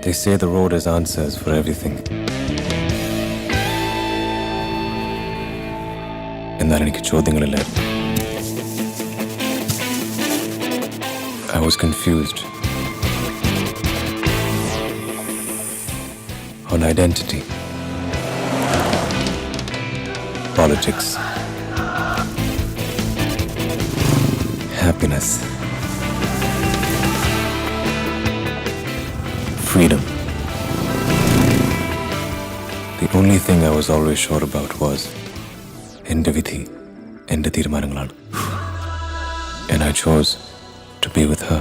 They say the road has answers for everything. എന്നാൽ എനിക്ക് ചോദ്യങ്ങളില്ലായിരുന്നു. I was confused on identity, politics, happiness, freedom. The only thing I was always sure about was എൻ്റെ വിധി എൻ്റെ തീരുമാനങ്ങളാണ്. And I chose to be with her.